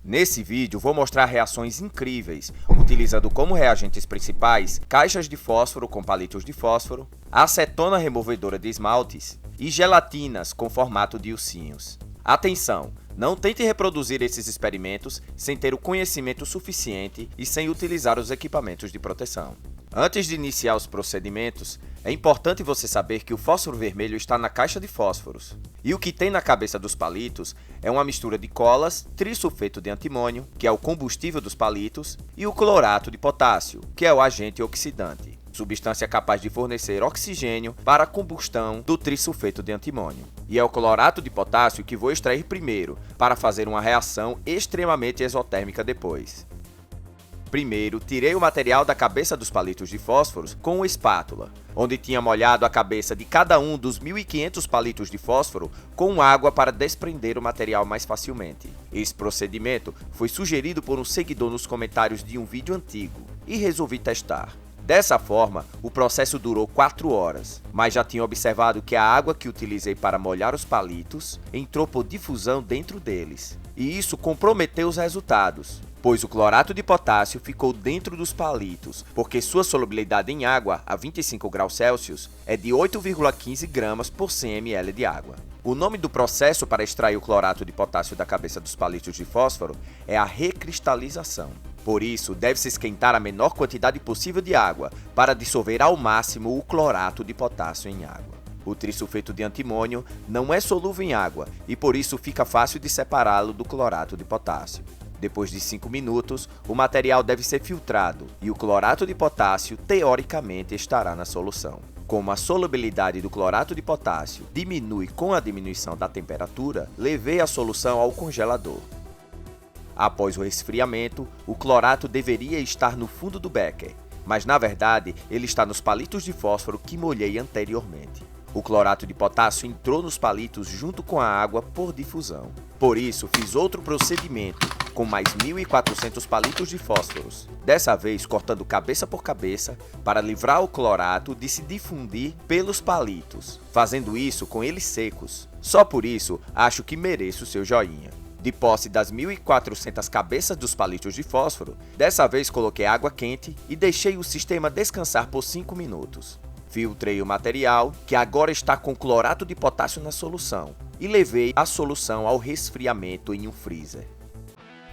Nesse vídeo vou mostrar reações incríveis, utilizando como reagentes principais caixas de fósforo com palitos de fósforo, acetona removedora de esmaltes e gelatinas com formato de ursinhos. Atenção! Não tente reproduzir esses experimentos sem ter o conhecimento suficiente e sem utilizar os equipamentos de proteção. Antes de iniciar os procedimentos, é importante você saber que o fósforo vermelho está na caixa de fósforos. E o que tem na cabeça dos palitos é uma mistura de colas, trisulfeto de antimônio, que é o combustível dos palitos, e o clorato de potássio, que é o agente oxidante, substância capaz de fornecer oxigênio para a combustão do trisulfeto de antimônio. E é o clorato de potássio que vou extrair primeiro, para fazer uma reação extremamente exotérmica depois. Primeiro, tirei o material da cabeça dos palitos de fósforos com uma espátula, onde tinha molhado a cabeça de cada um dos 1.500 palitos de fósforo com água para desprender o material mais facilmente. Esse procedimento foi sugerido por um seguidor nos comentários de um vídeo antigo, e resolvi testar. Dessa forma, o processo durou 4 horas, mas já tinha observado que a água que utilizei para molhar os palitos entrou por difusão dentro deles, e isso comprometeu os resultados, pois o clorato de potássio ficou dentro dos palitos, porque sua solubilidade em água a 25 graus Celsius é de 8,15 gramas por 100 ml de água. O nome do processo para extrair o clorato de potássio da cabeça dos palitos de fósforo é a recristalização. Por isso, deve-se esquentar a menor quantidade possível de água para dissolver ao máximo o clorato de potássio em água. O trisulfeto de antimônio não é solúvel em água e por isso fica fácil de separá-lo do clorato de potássio. Depois de 5 minutos, o material deve ser filtrado e o clorato de potássio, teoricamente, estará na solução. Como a solubilidade do clorato de potássio diminui com a diminuição da temperatura, levei a solução ao congelador. Após o resfriamento, o clorato deveria estar no fundo do becker, mas na verdade ele está nos palitos de fósforo que molhei anteriormente. O clorato de potássio entrou nos palitos junto com a água por difusão. Por isso, fiz outro procedimento com mais 1.400 palitos de fósforos, dessa vez cortando cabeça por cabeça para livrar o clorato de se difundir pelos palitos, fazendo isso com eles secos. Só por isso, acho que mereço seu joinha. De posse das 1.400 cabeças dos palitos de fósforo, dessa vez coloquei água quente e deixei o sistema descansar por 5 minutos. Filtrei o material, que agora está com clorato de potássio na solução, e levei a solução ao resfriamento em um freezer.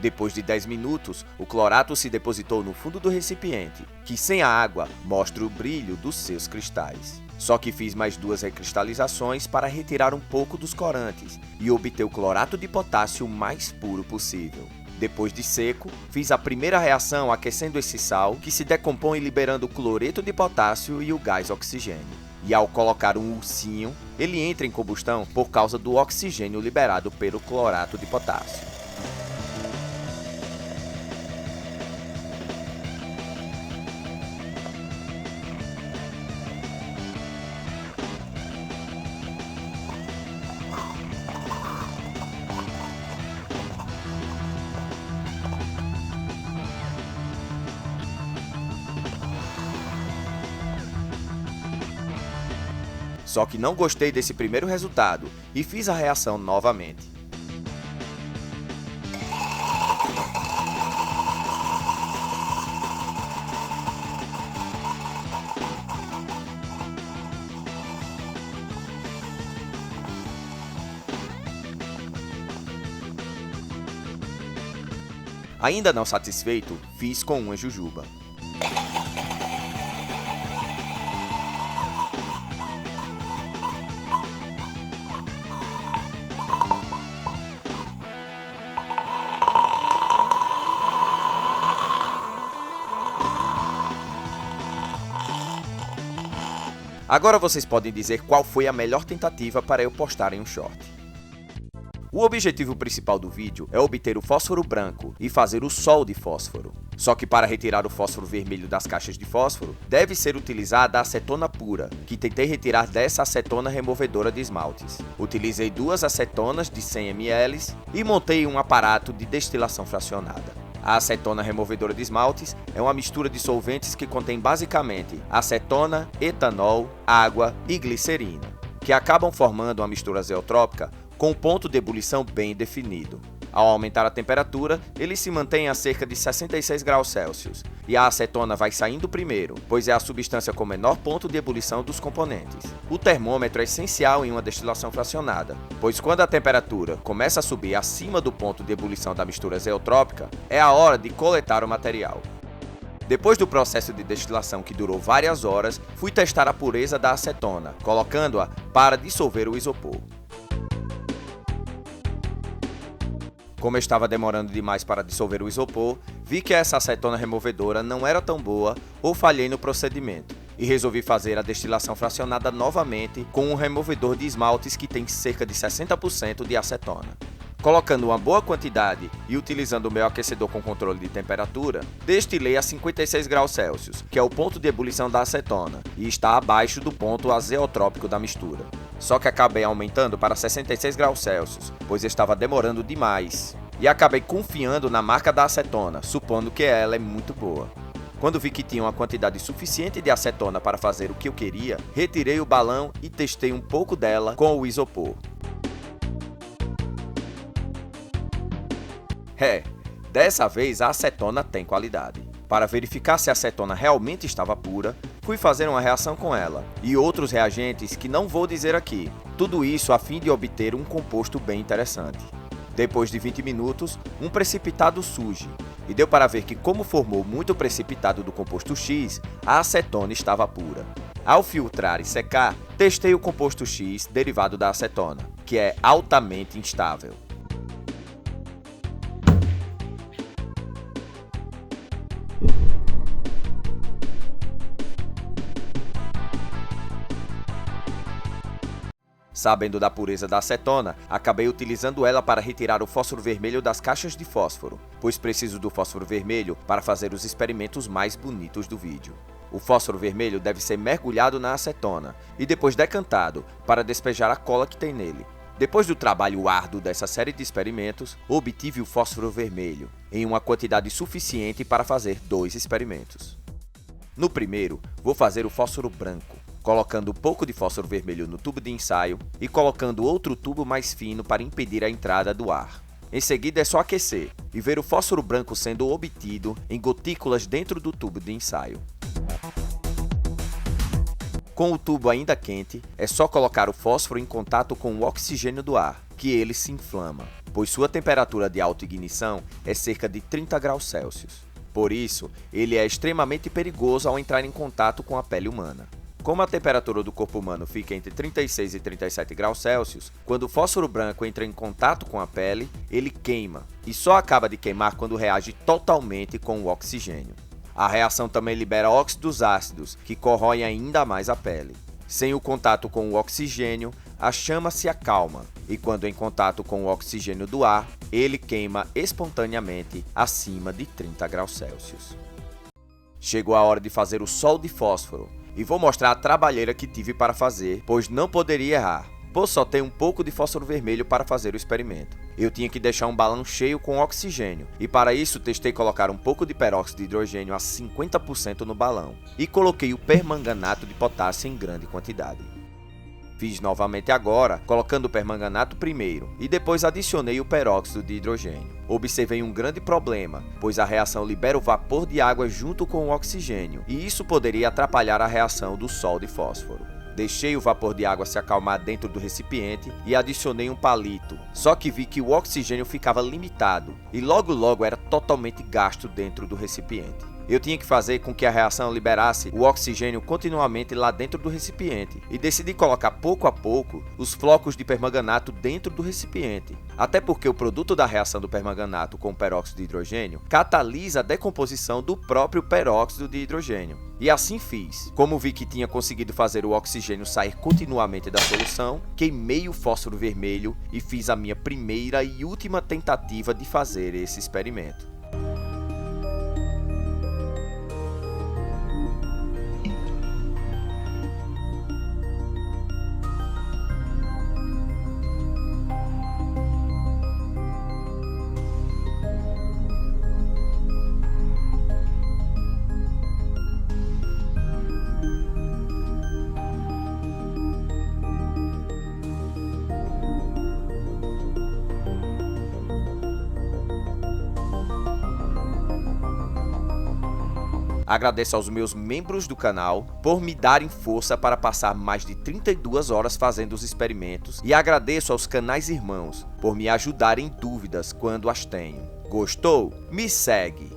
Depois de 10 minutos, o clorato se depositou no fundo do recipiente, que sem a água mostra o brilho dos seus cristais. Só que fiz mais 2 recristalizações para retirar um pouco dos corantes e obter o clorato de potássio mais puro possível. Depois de seco, fiz a primeira reação aquecendo esse sal, que se decompõe liberando o cloreto de potássio e o gás oxigênio. E ao colocar um ursinho, ele entra em combustão por causa do oxigênio liberado pelo clorato de potássio. Só que não gostei desse primeiro resultado e fiz a reação novamente. Ainda não satisfeito, fiz com uma jujuba. Agora vocês podem dizer qual foi a melhor tentativa para eu postar em um short. O objetivo principal do vídeo é obter o fósforo branco e fazer o sol de fósforo. Só que para retirar o fósforo vermelho das caixas de fósforo, deve ser utilizada a acetona pura, que tentei retirar dessa acetona removedora de esmaltes. Utilizei 2 acetonas de 100 ml e montei um aparato de destilação fracionada. A acetona removedora de esmaltes é uma mistura de solventes que contém basicamente acetona, etanol, água e glicerina, que acabam formando uma mistura azeotrópica com um ponto de ebulição bem definido. Ao aumentar a temperatura, ele se mantém a cerca de 66 graus Celsius, e a acetona vai saindo primeiro, pois é a substância com menor ponto de ebulição dos componentes. O termômetro é essencial em uma destilação fracionada, pois quando a temperatura começa a subir acima do ponto de ebulição da mistura zeotrópica, é a hora de coletar o material. Depois do processo de destilação que durou várias horas, fui testar a pureza da acetona, colocando-a para dissolver o isopor. Como eu estava demorando demais para dissolver o isopor, vi que essa acetona removedora não era tão boa ou falhei no procedimento, e resolvi fazer a destilação fracionada novamente com um removedor de esmaltes que tem cerca de 60% de acetona. Colocando uma boa quantidade e utilizando o meu aquecedor com controle de temperatura, destilei a 56 graus Celsius, que é o ponto de ebulição da acetona, e está abaixo do ponto azeotrópico da mistura. Só que acabei aumentando para 66 graus Celsius, pois estava demorando demais. E acabei confiando na marca da acetona, supondo que ela é muito boa. Quando vi que tinha uma quantidade suficiente de acetona para fazer o que eu queria, retirei o balão e testei um pouco dela com o isopor. Dessa vez a acetona tem qualidade. Para verificar se a acetona realmente estava pura, fui fazer uma reação com ela, e outros reagentes que não vou dizer aqui. Tudo isso a fim de obter um composto bem interessante. Depois de 20 minutos, um precipitado surge, e deu para ver que como formou muito precipitado do composto X, a acetona estava pura. Ao filtrar e secar, testei o composto X derivado da acetona, que é altamente instável. Sabendo da pureza da acetona, acabei utilizando ela para retirar o fósforo vermelho das caixas de fósforo, pois preciso do fósforo vermelho para fazer os experimentos mais bonitos do vídeo. O fósforo vermelho deve ser mergulhado na acetona e depois decantado para despejar a cola que tem nele. Depois do trabalho árduo dessa série de experimentos, obtive o fósforo vermelho, em uma quantidade suficiente para fazer 2 experimentos. No primeiro, vou fazer o fósforo branco, colocando um pouco de fósforo vermelho no tubo de ensaio e colocando outro tubo mais fino para impedir a entrada do ar. Em seguida é só aquecer e ver o fósforo branco sendo obtido em gotículas dentro do tubo de ensaio. Com o tubo ainda quente, é só colocar o fósforo em contato com o oxigênio do ar, que ele se inflama, pois sua temperatura de autoignição é cerca de 30 graus Celsius. Por isso, ele é extremamente perigoso ao entrar em contato com a pele humana. Como a temperatura do corpo humano fica entre 36 e 37 graus Celsius, quando o fósforo branco entra em contato com a pele, ele queima, e só acaba de queimar quando reage totalmente com o oxigênio. A reação também libera óxidos ácidos, que corroem ainda mais a pele. Sem o contato com o oxigênio, a chama se acalma, e quando em contato com o oxigênio do ar, ele queima espontaneamente acima de 30 graus Celsius. Chegou a hora de fazer o sol de fósforo, e vou mostrar a trabalheira que tive para fazer, pois não poderia errar, pois só tem um pouco de fósforo vermelho para fazer o experimento. Eu tinha que deixar um balão cheio com oxigênio, e para isso testei colocar um pouco de peróxido de hidrogênio a 50% no balão, e coloquei o permanganato de potássio em grande quantidade. Fiz novamente agora, colocando o permanganato primeiro, e depois adicionei o peróxido de hidrogênio. Observei um grande problema, pois a reação libera o vapor de água junto com o oxigênio, e isso poderia atrapalhar a reação do sol de fósforo. Deixei o vapor de água se acalmar dentro do recipiente e adicionei um palito, só que vi que o oxigênio ficava limitado, e logo era totalmente gasto dentro do recipiente. Eu tinha que fazer com que a reação liberasse o oxigênio continuamente lá dentro do recipiente e decidi colocar pouco a pouco os flocos de permanganato dentro do recipiente, até porque o produto da reação do permanganato com o peróxido de hidrogênio catalisa a decomposição do próprio peróxido de hidrogênio. E assim fiz. Como vi que tinha conseguido fazer o oxigênio sair continuamente da solução, queimei o fósforo vermelho e fiz a minha primeira e última tentativa de fazer esse experimento. Agradeço aos meus membros do canal por me darem força para passar mais de 32 horas fazendo os experimentos e agradeço aos canais irmãos por me ajudarem em dúvidas quando as tenho. Gostou? Me segue!